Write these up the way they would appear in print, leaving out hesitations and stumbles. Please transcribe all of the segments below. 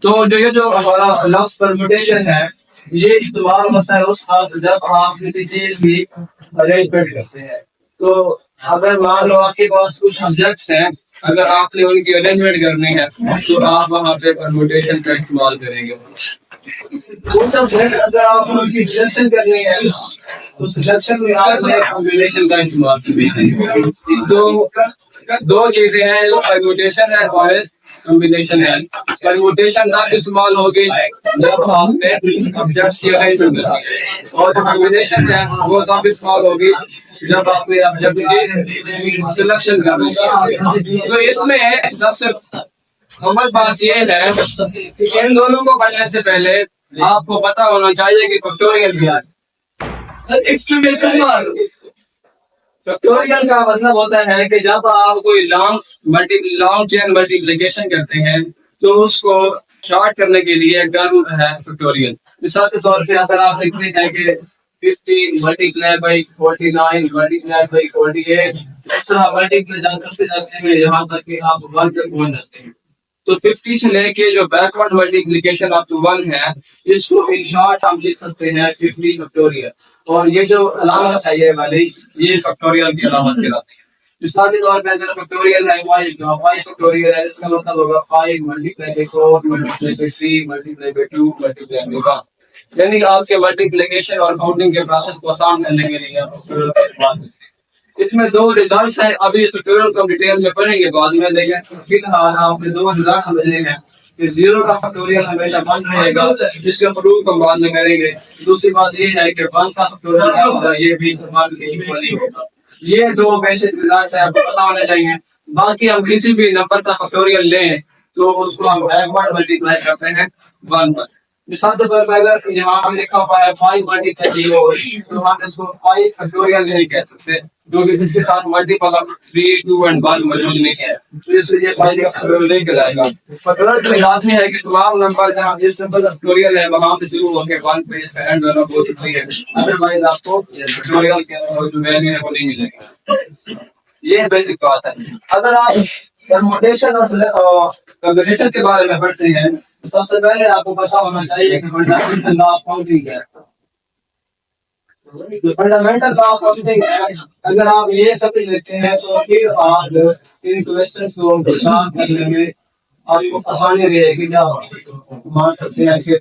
तो जो हमारा लफ्ज परमुटेशन है, ये इस्तेमाल होता है उस वक्त जब आप किसी चीज की अरेंजमेंट करते हैं। तो अगर मान लो आपके पास कुछ सब्जेक्ट्स हैं, अगर आपने उनकी अरेंजमेंट करनी है तो आप वहाँ पे परमुटेशन का इस्तेमाल करेंगे। कुछ सब्जेक्ट अगर आप उनकी सिलेक्शन करनी है तो सिलेक्शन में आपने कॉम्बिनेशन का इस्तेमाल करेंगे। तो दो चीजें हैं, परमुटेशन है और कॉम्बिनेशन है। परमुटेशन तब इस्तेमाल होगी जब आपने ऑब्जेक्ट्स की अरेंजमेंट करनी, और जो कॉम्बिनेशन है वो तब इस्तेमाल होगी जब आपने ऑब्जेक्ट्स की सिलेक्शन करनी। तो इसमें सबसे अमल बात यह है कि इन दोनों को पढ़ने से पहले आपको पता होना चाहिए कि फैक्टोरियल क्या है। Exclamation mark. फैक्टोरियल का मतलब होता है कि जब आप कोई लॉन्ग चेन मल्टीप्लिकेशन करते हैं तो उसको शॉर्ट करने के लिए एक टर्म है फैक्टोरियल। मिसाल के तौर पे अगर आप लिखते हैं कि 50 मल्टीप्लाई बाई 49 मल्टीप्लाई बाई 48, इस तरह मल्टीप्लाई करते जाते हैं यहाँ तक कि आप 1 तक पहुंच जाते हैं। तो 50 से लेके जो बैकवर्ड मल्टीप्लिकेशन अप टू 1 है, इसको इन शॉर्ट हम लिख सकते हैं 50 फैक्टोरियल। और ये जो अलामत है ये वाली, ये फैक्टोरियल की अलामत कहलाती है। मिसाल के तौर पे अगर फैक्टोरियल है 5 फैक्टोरियल है, इसका मतलब होगा 5 multiply by 4 multiply by 3 multiply by 2 multiply by 1। यानी कि आपके मल्टीप्लिकेशन और काउंटिंग के प्रोसेस को आसान करने के लिए आप फैक्टोरियल का इस्तेमाल करते हैं। इसमें दो रिजल्ट्स हैं, अभी इस ट्यूटोरियल को डिटेल में पढ़ेंगे बाद में, लेकिन फिलहाल आपने दो रिजल्ट समझने हैं कि 0 का फैक्टोरियल हमेशा 1 रहेगा, जिसका प्रूफ हम बाद में करेंगे। दूसरी बात ये है कि 1 का फैक्टोरियल क्या होगा, ये भी इस्तेमाल के इक्वल ही होगा। ये दो बेसिक रिजल्ट्स हैं, आपको पता होने चाहिए। बाकी हम किसी भी नंबर का फैक्टोरियल लें तो उसको हम बैकवर्ड मल्टीप्लाई करते हैं 1 पर। मिसाल के तौर पर अगर यहाँ हम लिखा हुआ है 5 मल्टीप्लाई 0, तो हम इसको 5 फैक्टोरियल नहीं कह सकते क्योंकि इसके साथ मल्टीपल ऑफ 3 2 एंड 1 मौजूद नहीं है, तो इसलिए 5 का फैक्टोरियल नहीं कहलाएगा। फैक्टोरियल में लाजमी है कि तमाम नंबर जहाँ जिस नंबर का फैक्टोरियल है वहां से शुरू होकर 1 पे इसका एंड होना बहुत जरूरी है, अदरवाइज आपको फैक्टोरियल के जो वैल्यू है वो नहीं मिलेगा। ये बेसिक बात है। अगर आप परमुटेशन और कॉम्बिनेशन के बारे में पढ़ते हैं तो सबसे पहले आपको पता होना चाहिए कि फंडामेंटल लॉ ऑफ काउंटिंग है। जो फंडामेंटल लॉ ऑफ काउंटिंग है, अगर आप ये समझ लेते हैं तो फिर आप इन क्वेश्चंस को सॉल्व करने में आपको आसानी रहेगी। क्या मान सकते हैं कि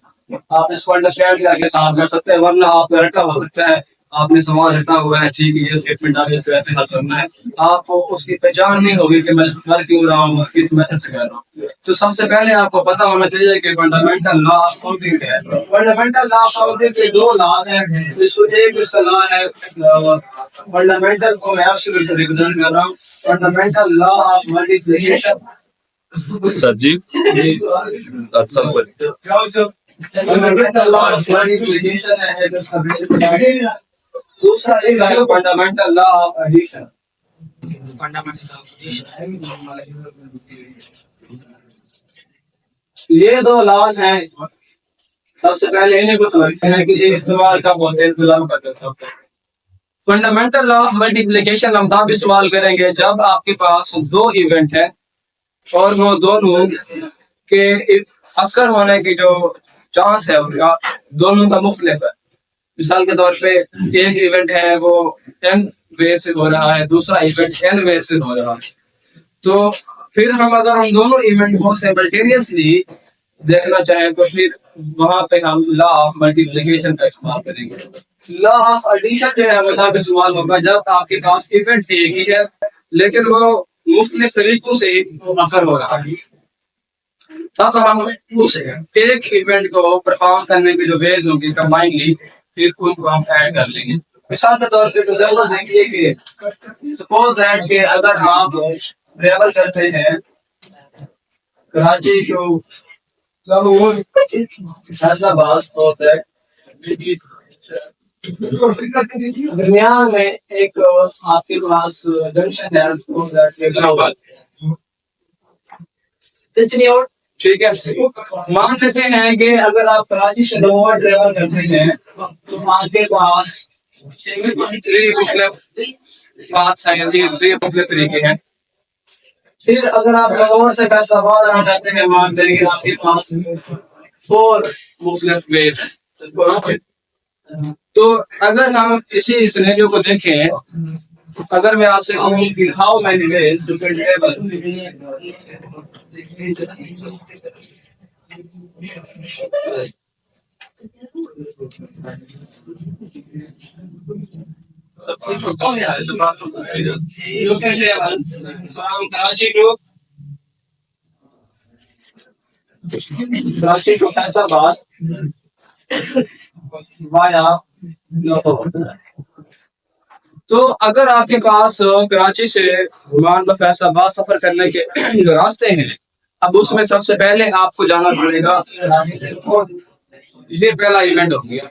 आप इसको अंडरस्टैंड करके सॉल्व कर सकते हैं, वरना आप रटा हो सकता है, आपने सवाल रटा हुआ है, ठीक है, ये स्टेटमेंट आगे इसको ऐसे हल करना है, आपको उसकी पहचान नहीं होगी कि मैं कर क्यों रहा हूँ, किस मेथड से कर रहा हूँ। तो सबसे पहले आपको पता होना चाहिए कि फंडामेंटल लॉ ऑफ काउंटिंग है। फंडामेंटल लॉ ऑफ काउंटिंग के दो लॉज हैं। एक इसका लॉ है फंडामेंटल को मैं आपसे रिप्रेजेंट कर रहा हूँ, fundamental law of multiplication. Sir ji अच्छा फंडामेंटल लॉ ऑफ मल्टीप्लिकेशन है जिसका बेसिक। दूसरा एक है फंडामेंटल लॉ ऑफ एडिशन। ये दो लॉज हैं। सबसे पहले इन्हीं को समझते हैं कि ये इस्तेमाल कब होते हैं, गुलाम करते हैं। फंडामेंटल लॉ ऑफ मल्टीप्लिकेशन हम तब इस्तेमाल करेंगे जब आपके पास दो इवेंट है और वो दोनों के अक्कर होने की जो चांस है उनका दोनों का मुख्तलिफ है। मिसाल के तौर पे एक इवेंट है वो n वे से हो रहा है, दूसरा इवेंट n वे से हो रहा है। तो फिर हम अगर उन दोनों इवेंट को साइमल्टेनियसली देखना चाहें तो फिर वहां पे हम लॉ ऑफ मल्टीप्लिकेशन का इस्तेमाल करेंगे। लॉ ऑफ एडिशन जो है वो तब इस्तेमाल होगा जब आपके पास इवेंट एक ही है लेकिन वो मुख्तलिफ तरीकों से अकर हो रहा है। तब हम उस एक इवेंट को परफॉर्म करने के जो वेज होंगे कंबाइनली, फिर उनको हम ऐड कर लेंगे। मिसाल के तौर पे तो देखिए कि सपोज दैट कि अगर आप ट्रेवल करते हैं कराची टू फैसलाबाद, तो दरमियान में एक आपके पास जंक्शन है, ठीक है। मान लेते हैं कि अगर आप कराची से लाहौर ट्रेवल करते हैं तो आपके पास 3 मुख्तलिफ तरीके हैं। फिर अगर आप लाहौर से फैसलाबाद आना चाहते हैं, मान लें कि आपके पास 4 मुख्तलिफ वेज हैं। तो अगर हम इसी सिनेरियो को देखें, अगर मैं आपसे कहूँ कि how many ways you can travel, you can travel from Karachi to Faisalabad via Lahore. तो अगर आपके पास कराची से मान लो फैसलाबाद सफर करने के जो रास्ते हैं, अब उसमें सबसे पहले आपको जाना पड़ेगा कराची से लाहौर। ये पहला इवेंट हो गया,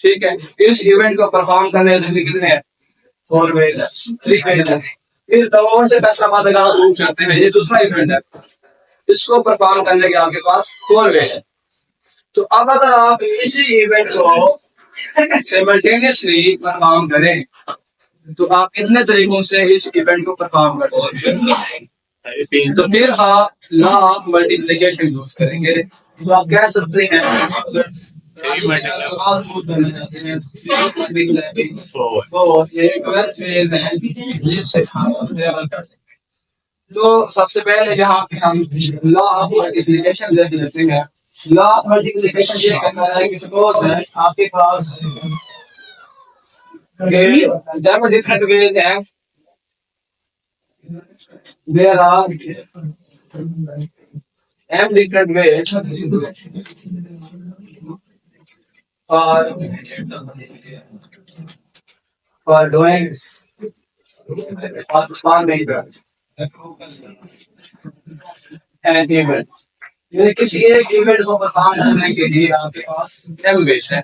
ठीक है। इस इवेंट को परफॉर्म करने के कितने हैं? 4 वेज है, 3 वेज है। फिर लाहौर से फैसलाबाद अगर आप मूव करते हैं, ये दूसरा इवेंट है, इसको परफॉर्म करने के आपके पास 4 वेज है। तो अब अगर आप इसी इवेंट को सिमल्टेनियसली परफॉर्म करें, तो आप कितने तरीकों से इस इवेंट को परफॉर्म कर सकते हैं? तो फिर आप लॉ ऑफ मल्टीप्लिकेशन यूज करेंगे। तो आप कह सकते हैं अगर यूज करना चाहते हैं तो ये फेज है जिससे हम ट्रेवल कर सकते हैं। तो सबसे पहले यहाँ पे हम लॉ ऑफ मल्टीप्लिकेशन देख लेते हैं। लॉ ऑफ मल्टीप्लिकेशन ये कहता है कि सपोज है आपके पास there are different ways and there are m different ways for doing for performing an event। यानी किसी एक इवेंट को परफॉर्म करने के लिए आपके पास m ways है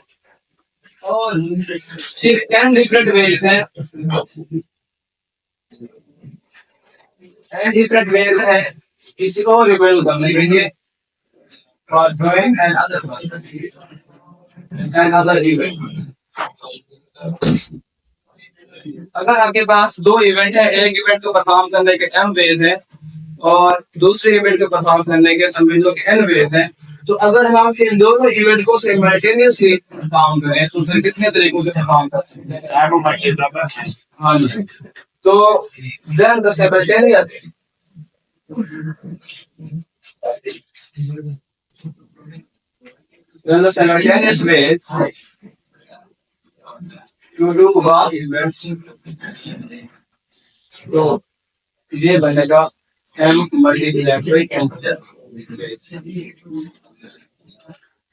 और फिर 10 different ways है, 10 different ways है किसी को रिवेल करने के लिए for doing another event। अगर आपके पास 2 इवेंट है, एक इवेंट को परफॉर्म करने के m वेज है और दूसरे इवेंट को परफॉर्म करने के समझ लो कि n वेज है, तो अगर हम इन दोनों इवेंट को सिमल्टेनियसली परफॉर्म करें तो फिर कितने तरीकों से परफॉर्म कर सकते हैं? हाँ जी। तो then the simultaneous ways to do both events, तो ये बनेगा m मल्टीप्लाई n।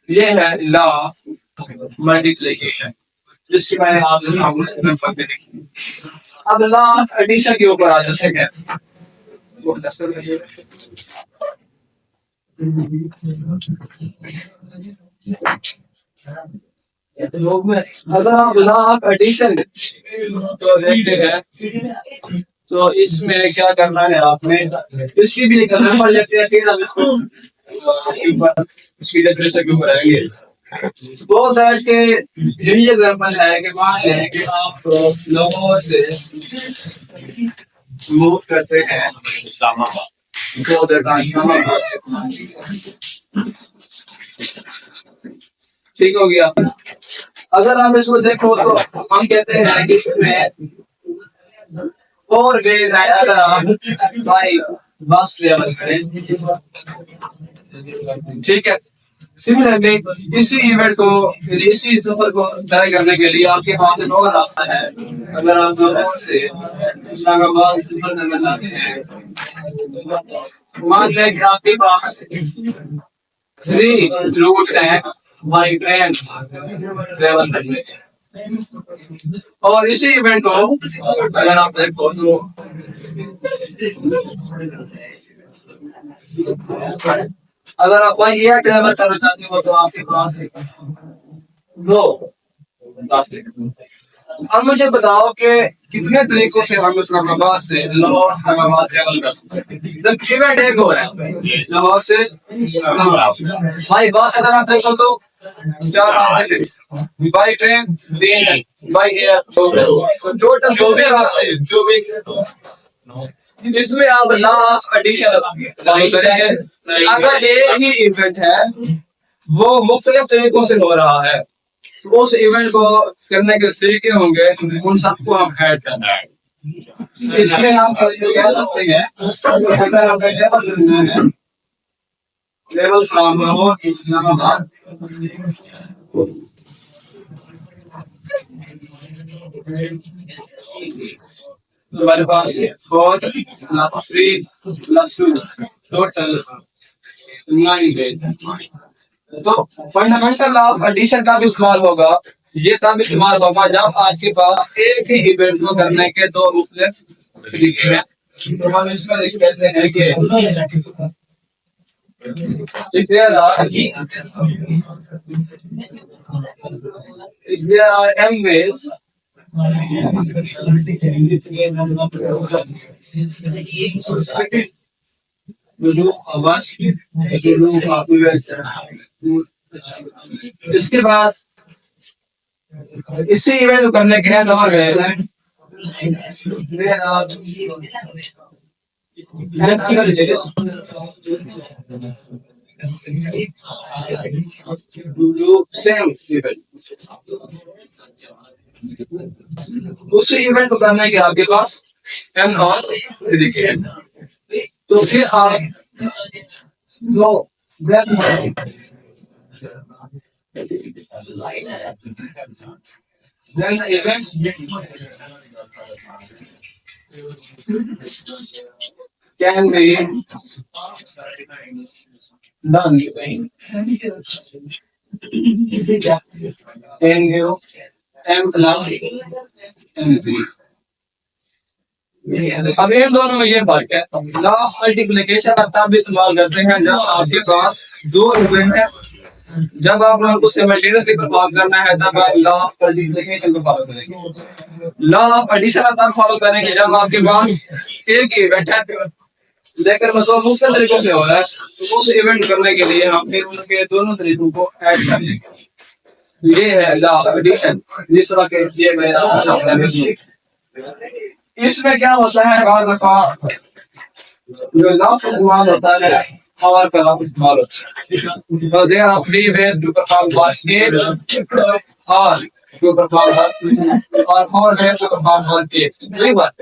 ये है लॉ ऑफ मल्टीप्लिकेशन जिसकी मैंने आपके सामने देखी। अब लॉ ऑफ एडिशन के ऊपर आ जाते हैं। अगर आप लॉ ऑफ एडिशन तो देखते हैं, तो इसमें क्या करना है आपने, इसकी भी करना पड़ जाती है। फिर हम इसको इसके ऊपर इसकी डेफिनेशन के ऊपर आएंगे। बहुत है कि यही एग्जांपल है कि मान लें कि आप लाहौर से मूव करते हैं इस्लामाबाद, ठीक हो गया। अगर आप इसको देखो तो हम कहते हैं कि इसमें 4 वेज है। अगर आप बाई बस ट्रेवल करें, ठीक है। सिमिलरली इसी इवेंट को, इसी सफर को तय करने के लिए आपके पास एक और रास्ता है। अगर आप लाहौर से इस्लामाबाद सफर करना चाहते हैं, मान लें कि आपके पास 3 रूट्स हैं बाई ट्रेन ट्रेवल करने के, और इसी इवेंट को अगर आप देखो तो अगर आप एयर ट्रेवल करना चाहते हो तो आपके पास 2 रास्ते। अब मुझे बताओ कि कितने तरीकों से हम इस्लामाबाद से लाहौर इस्लामाबाद ट्रेवल कर सकते हैं। इवेंट एक हो रहा है लाहौर से भाई बस अगर आप देखो तो 4 रास्ते, बाई ट्रेन 3 है, बाई एयर तो टोटल 24 रास्ते, 24 इसमें आप लॉ ऑफ एडिशन फॉलो करेंगे। अगर एक ही इवेंट है वो मुख्तलिफ तरीकों से हो रहा है तो उस इवेंट को करने के तरीके होंगे, उन सबको हम ऐड करना है। इसमें हम कह सकते हैं अगर हमें लेवल करना है, लेवल फ्रॉम हो इस्लामाबाद हमारे पास 4 + 3 + 2 टोटल 9 डेज। तो फंडामेंटल लॉ ऑफ एडिशन का भी इस्तेमाल होगा। ये तब इस्तेमाल होगा जब आपके पास एक ही इवेंट को करने के दो मुख्तलिफ तरीके हैं। तो हम इसमें देख लेते हैं कि if there are m ways to do a wash, to do a इसके बाद इसी इवेंट को करने के हैं और उसी इवेंट को करने के आपके पास एन और तरीके हैं। तो फिर आप दो then the event can be done in m plus m3। अब इन दोनों में ये फर्क है, लॉ ऑफ मल्टीप्लिकेशन आप तब इस्तेमाल करते हैं जब आपके पास दो इवेंट है। जब आप लोगों को सिमल्टेनियसली परफॉर्म करना है तब आप लॉ ऑफ मल्टीप्लिकेशन को फॉलो करेंगे। लॉ ऑफ एडिशन आप तब फॉलो करेंगे जब आपके पास एक इवेंट है लेकिन मतलब मुख्तलिफ तरीकों से हो रहा है, तो उस इवेंट करने के लिए हम फिर उसके दोनों तरीकों को ऐड कर लेंगे। ये है लॉ ऑफ एडिशन जिस तरह के दिए गए। इसमें क्या होता है, बाद दफा जो लफ्ज़ इस्तेमाल होता है और का लफ्ज़ इस्तेमाल होता है। तो there are 3 ways to perform one case और to perform one और 4 ways to perform one case। ठीक बात।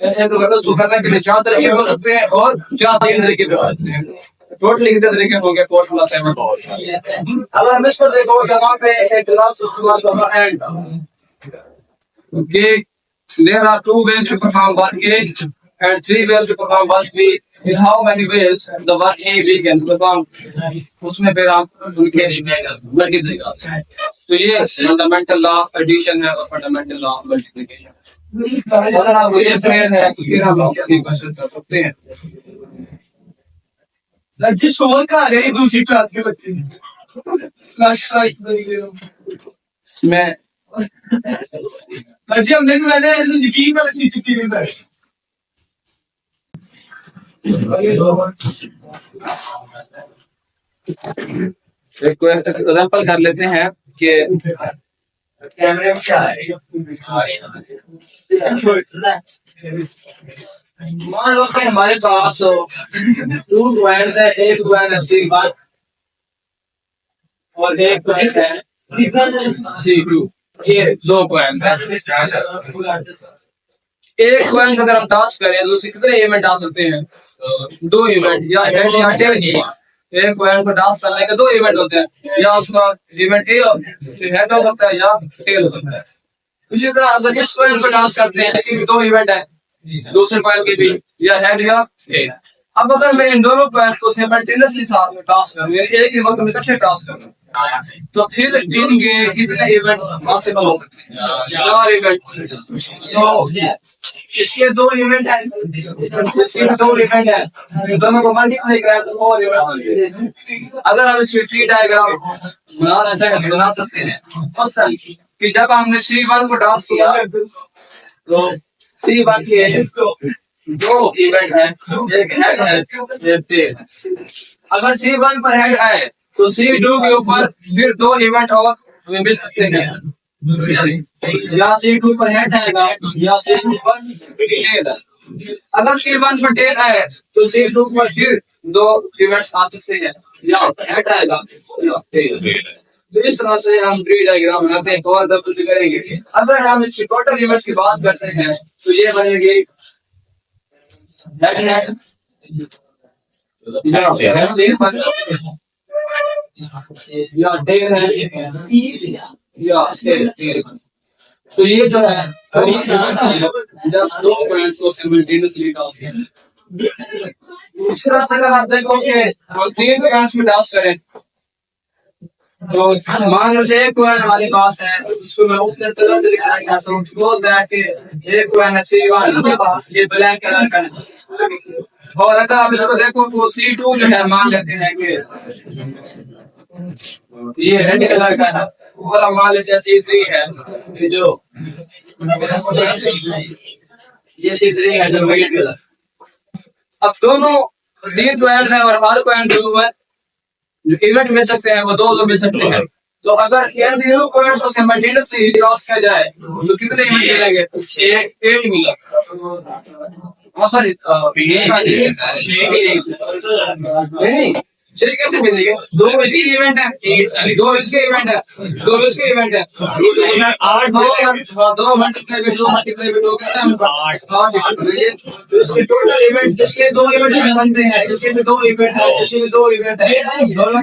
ऐसे तो मतलब करने के लिए 4 तरीके हो सकते हैं और 4 तरीके हो सकते हैं। टोटली कितने तरीके होंगे 4 + 7। अगर हम इसको देखो जहाँ पे एक लफ्ज़ इस्तेमाल होगा and, okay there are 2 ways to perform one A and 3 ways to perform one B। In how many ways the one A B can perform, उसमें फिर आप उनके मल्टी देगा। तो ये फंडामेंटल लॉ ऑफ एडिशन है और फंडामेंटल लॉ ऑफ मल्टीप्लिकेशन। अगर आप ये क्लियर है तो फिर हम अपनी क्वेश्चन कर सकते हैं। सर जी शोर का रहे हैं दूसरी क्लास के बच्चे इसमें जी हमने मैंने यकीन वाला सीसीटीवी में एक एग्जांपल कर लेते हैं कि कैमरे में क्या है। मान लो कि हमारे पास 2 पॉइंट्स है, एक पॉइंट है C1 और एक पॉइंट है C2। ये 2 पॉइंट है। एक पॉइंट अगर हम टास्क करें तो उसके कितने इवेंट आ सकते हैं? 2 इवेंट, या हेड या टेल। एक पॉइंट को टास्क करने के 2 इवेंट होते हैं, या उसका इवेंट ए हेड हो सकता है या टेल हो सकता है। इसी तरह अगर इस पॉइंट को टास्क करते हैं इसके भी 2 इवेंट है, दूसरे पॉइंट के भी या हेड या टेल। अब अगर मैं इन दोनों पॉइंट को सिमल्टेनियसली साथ में टास्क करूं, एक ही वक्त में इकट्ठे टास्क करूं, तो फिर इनके कितने इवेंट पॉसिबल हो सकते हैं? 4 इवेंट। तो इसके 2 इवेंट है, इसके 2 इवेंट है, दोनों को मल्टीप्लाई करें तो 4 इवेंट। अगर हम इसमें ट्री डायग्राम बनाना चाहें तो बना सकते हैं। मसलन कि जब हमने C1 को टास्क किया तो C1 के 2 इवेंट है, एक हेड है एक टेल है। अगर C1 पर हेड आए तो C2 के ऊपर फिर 2 इवेंट और हमें मिल सकते हैं, या C2 पर हेड आएगा या C2 पर टेल है। अगर C1 पर 10 है तो C2 पर फिर दो इवेंट्स आ सकते हैं, या हेड आएगा या टेल। तो इस तरह से हम ट्री डायग्राम बनाते हैं, और डबल भी करेंगे। अगर हम इसकी टोटल इवेंट्स की बात करते हैं तो ये बनेगी हेड हेड या हेड टेल बन सकते हैं, या टेल है या टेल टेल। तो ये जो है जब दो पॉइंट्स को सिमुलेटेनियसली टॉस करें। इस तरह से अगर आप देखो कि हम 3 पॉइंट्स में टॉस करें तो मान लो एक पॉइंट हमारे पास है, उसको मैं उस तरह से लिखना चाहता हूँ सपोज दैट कि एक पॉइंट है C1 ये ब्लैक कलर का है, और अगर आप इसको देखो तो C2 जो है मान लेते हैं कि ये रेड कलर का है, और हम मान लेते हैं C3 है ये जो ये C3 है जो वाइट कलर। अब दोनों 3 पॉइंट है और हर पॉइंट के ऊपर जो इवेंट मिल सकते हैं वो दो मिल सकते हैं। तो अगर इन तीनों पॉइंट्स को सिमुलेटेनियसली क्रॉस किया जाए तो कितने इवेंट मिलेंगे? 8 मिलेंगे। सॉरी नहीं 6 कैसे मिलेंगे? 2 इसके इवेंट है, 2 इसके इवेंट है, 2 इसके इवेंट है, 8 2 मल्टीप्लाई बाय 2 मल्टीप्लाई बाय 2 कितना है? 8 इसके टोटल इवेंट इसके 2 इवेंट बनते हैं, इसके भी 2 इवेंट है, इसके भी 2 इवेंट है, दोनों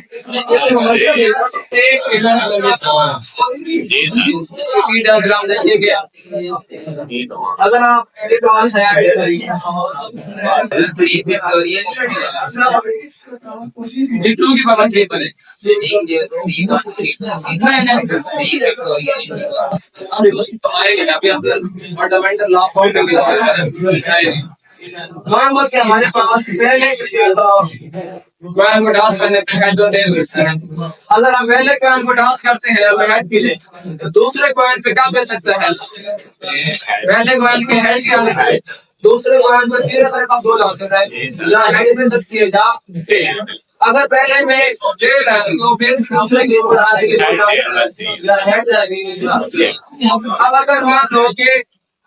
एक इवेंट लगे। इसकी की डायग्राम देखिए, अगर आप एक पास है D2 की पावर 6 पर है। अरे उसकी तो आएगी अभी हम फंडामेंटल लॉ फॉर्म में नॉर्मल के हमारे पास पहले क्वेश्चन को टास्क करने पे हेड और टेल मिलता है। अगर हम पहले क्वेश्चन को टास्क करते हैं तो हेड मिले, तो दूसरे क्वेश्चन पे क्या मिल सकता है? पहले क्वेश्चन के हेड क्या है, दूसरे क्वेश्चन पर फिर हमारे पास 2 ऑप्शन है, या हेड मिल सकती है या टेल। अगर पहले में टेल है तो फिर दूसरे के ऊपर आने की या हेड जाएगी। अब अगर मान लो कि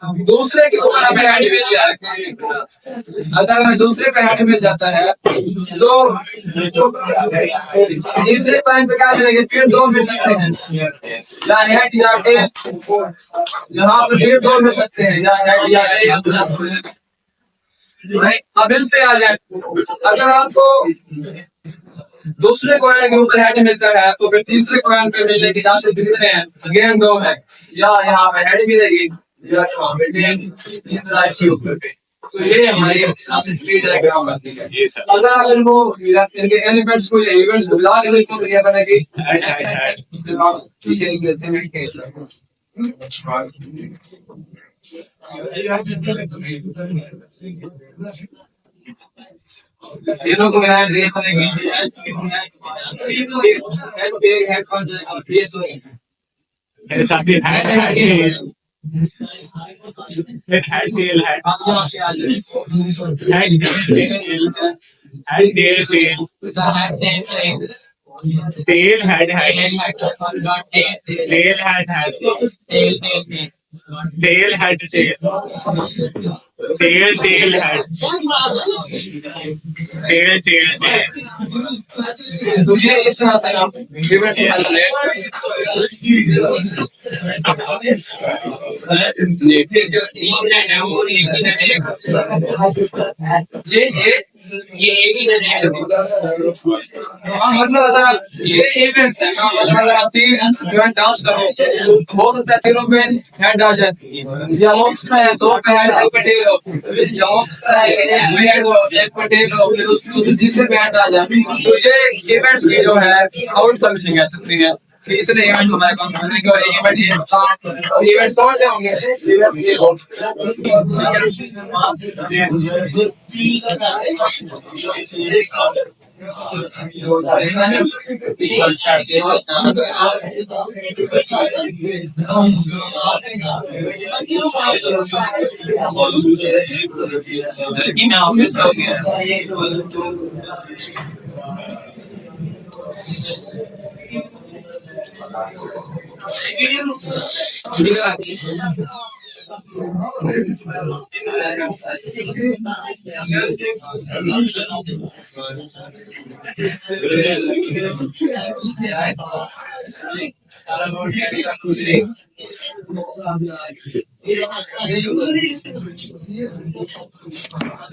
दूसरे के ऊपर हमें हेड मिल जाए, अगर हमें दूसरे का हेड मिल जाता है तो तीसरे पॉइंट पे क्या मिलेंगे? फिर 2 मिल सकते हैं, या हेड या टेल। यहाँ पे फिर 2 मिल सकते हैं, या हेड या टेल। अब इस पे आ जाए, अगर आपको दूसरे कॉइन के ऊपर हेड मिलता है तो फिर तीसरे कॉइन पे मिलने के चांसेस कितने हैं? अगेन 2 है, या यहाँ पे हेड मिलेगी या यहाँ पे टेल के ऊपर पे। तो ये हमारी ट्री डायग्राम बनती है। अगर आप इनको इनके एलिमेंट्स को या इवेंट्स को मिला के लिखो तो ये बनेगी पीछे लिख लेते हैं तीनों को मिलाया तो ये बनेगी हेड कौन सा ये सॉरी ऐसा भी head tail head tail head tail head tail tail head tail तुझे इस तरह से आप इवेंट निकालने ये एक ही हाँ मतलब अगर ये इवेंट्स है मतलब अगर आप 3 इवेंट टास्क करो हो सकता है तीनों पे हेड आ जाए, या हो सकता है 2 पे हेड 1 पे टेल हो, या हो सकता है 1 पे हेड हो 1 पे टेल हो, फिर उसके तीसरे पे हेड आ जाए। तो ये इवेंट्स की जो है आउटकम से कह सकते हैं कि इतने इवेंट्स हमारे पास होने के, और इवेंट ये इवेंट कौन से होंगे? इवेंट ये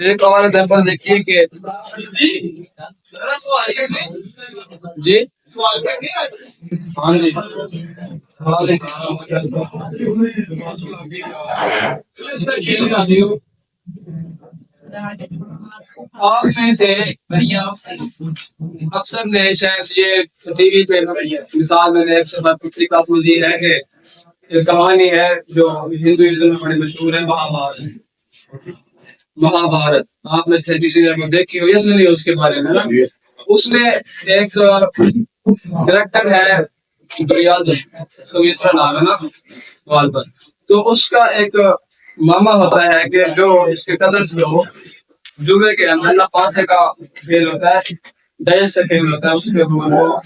एक और एग्जाम्पल देखिए कि जी हाँ जी आप में से अक्सर ने शायद ये टीवी पे मिसाल मैंने एक दफा पिछली क्लास में दी है कि एक कहानी है जो हिंदुइज्म में बड़ी मशहूर है, महाभारत। महाभारत आपने शायद किसी ने देखी हो या सुनी हो उसके बारे में ना? उसमें एक कैरेक्टर है दुर्योधन, उसका दूसरा नाम है ना वाल पर। तो उसका एक मामा होता है कि जो इसके कजन्स जो जुए के अंदर ना फांसे का खेल होता है, डाइस का खेल होता है, उसमें वो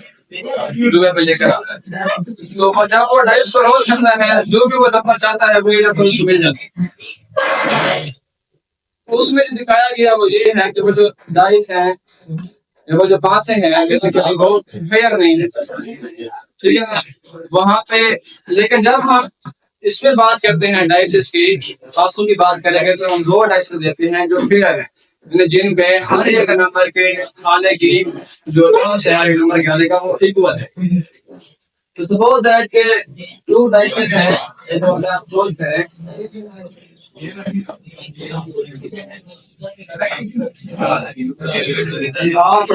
जुए पे लेकर आता है। तो जब वो डाइस पर रोल करता है, जो भी वो नंबर चाहता है वही नंबर उसको मिल जाता है। उसमें जो दिखाया गया वो ये है कि वो जो डाइस है, वो जो पासे हैं, जैसे कि वो फेयर नहीं है, ठीक है ना? वहां पे लेकिन जब हम इसमें बात करते हैं डाइसेस की, पासों की बात करेंगे तो हम दो डाइस देते हैं जो फेयर है, जिन पे हर एक नंबर के आने की जो चांस है, हर एक नंबर के आने का वो इक्वल है। तो सपोज दैट के टू डाइसेस है, तो आप क्लोज करें आप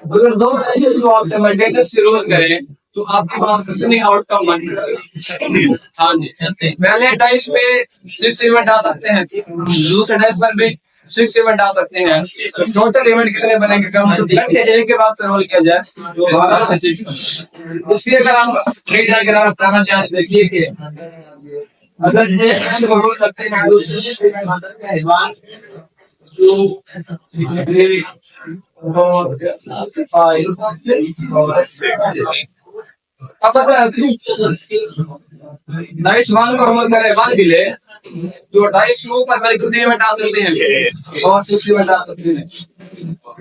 अगर दो डाइसेस को आप साइमल्टेनियसली रोल करें तो आपके पास कितने आउटकम बन सकते हैं? हाँ जी, पहले डाइस पे 6 इवेंट आ सकते हैं, दूसरे डाइस पर भी 6 इवेंट आ सकते हैं। टोटल इवेंट कितने बनेंगे? एक के बाद रोल किया जाए तो इसलिए अगर हम ट्री डायग्राम बनाना चाहें, देखिए कि अगर एक इवेंट को रोल करते हैं तो 6 इवेंट आ सकते हैं, 1 2 3 4 5 6। अब अगर डाइस 1 को रोल करें 1 भी ले तो डाइस 2 पर मेरे कितने इवेंट आ सकते हैं? और 6 इवेंट आ सकते हैं।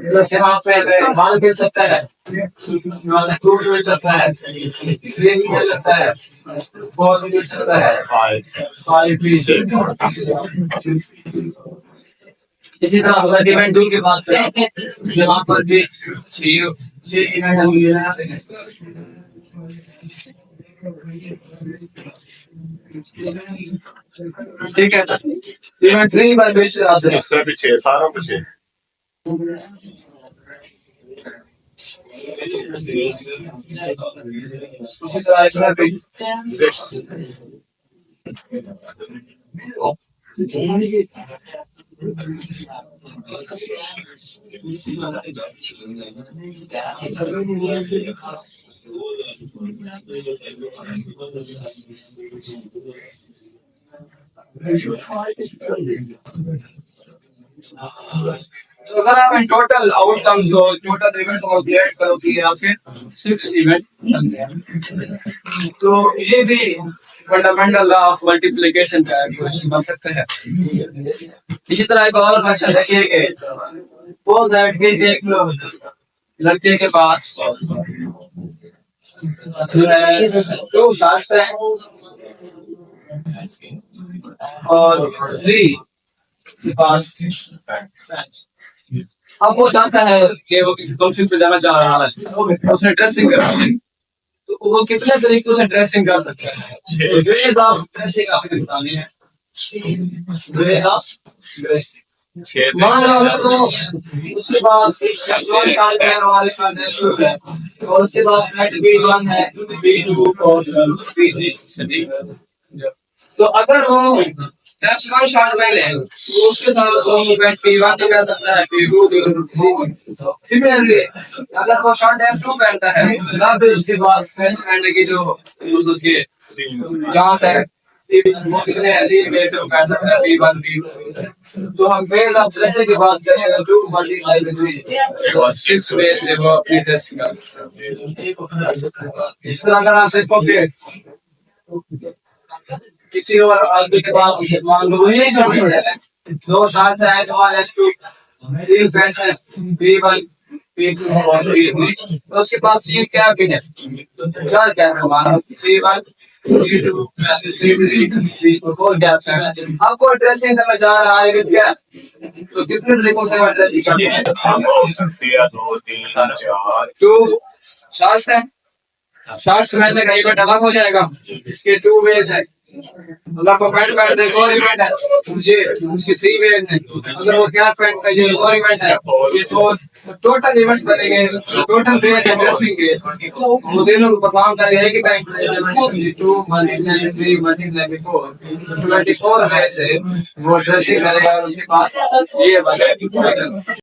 तो यहाँ पे 1 मिल सकता है, यहाँ से 2 मिल सकता है, 3 भी मिल सकता है, 4 भी मिल सकता है, 5 भी। इसी तरह अगर इवेंट 2 की बात करें, यहाँ पर भी 6 इवेंट हम ले रहे हैं। ठीक है, इवेंट 3 बार बेच रहा है, इसका पीछे सारा पीछे उसी तरह इसमें भी तो अगर आप इन टोटल आउटकम्स को टोटल इवेंट्स को क्रिएट करो कि आपके 6 इवेंट बनते हैं, तो ये भी फंडामेंटल लॉ ऑफ मल्टीप्लिकेशन का क्वेश्चन बन सकता है। इसी तरह एक और क्वेश्चन देखिए कि सपोज दैट कि एक लड़के के पास जो है 2 शार्क्स हैं और 3 के पास अब वो चाहता है कि वो किसी फंक्शन पे जाना चाह रहा है, उसने ड्रेसिंग करनी है, तो वो कितने तरीकों से ड्रेसिंग कर सकता है? वेज ऑफ ड्रेसिंग आपको बतानी है। वेज ऑफ ड्रेसिंग, मान लो तो उसके पास 1 साल पैर वाले का ड्रेस है और उसके पास B1 है, B2 और B3। तो अगर वो +1 शॉट पहले तो उसके साथ वो इवेंट P1 भी कर सकता है, P2 भी कर सकता है। सिमिलरली अगर वो शॉट S2 पहनता है तब उसके पास फेस पहनने की जो मतलब के चांस है वो कितने अजीब वे से कर सकते हैं B1 B2 तो हम मेल ऑफ ड्रेसिंग की बात करें अगर 2 मल्टीप्लाई बाय 3 और 6 वे से वो अपनी ड्रेसिंग कर सकते हैं इस तरह अगर आप इसको फिर किसी और आदमी के पास मान लो वही नहीं समझ रहे हैं दो साल से S1 S2 तीन पेंस है B1 B2 और B3 तो उसके पास तीन कैप भी है चार कैप है मान लो C1 C2 C3 C4 caps हैं आपको ड्रेसिंग करना चाह रहा है कि क्या तो कितने तरीकों से ड्रेसिंग करते हैं दो तीन चार टू शॉर्ट्स है शॉर्ट्स पहनने का इवेंट अलग हो जाएगा इसके 2 वेज है अगर वो पैंट पहनते एक और इवेंट है ये उसके 3 वेज है अगर वो क्या पहनते हैं ये और इवेंट है ये तो टोटल इवेंट्स बनेंगे टोटल वेज है ड्रेसिंग के वो दोनों को परफॉर्म करेंगे एक ही टाइम 2 मल्टीप्लाई 3 मल्टीप्लाई 4 24 वेज है वो ड्रेसिंग करेगा और उसके पास ये बनेगा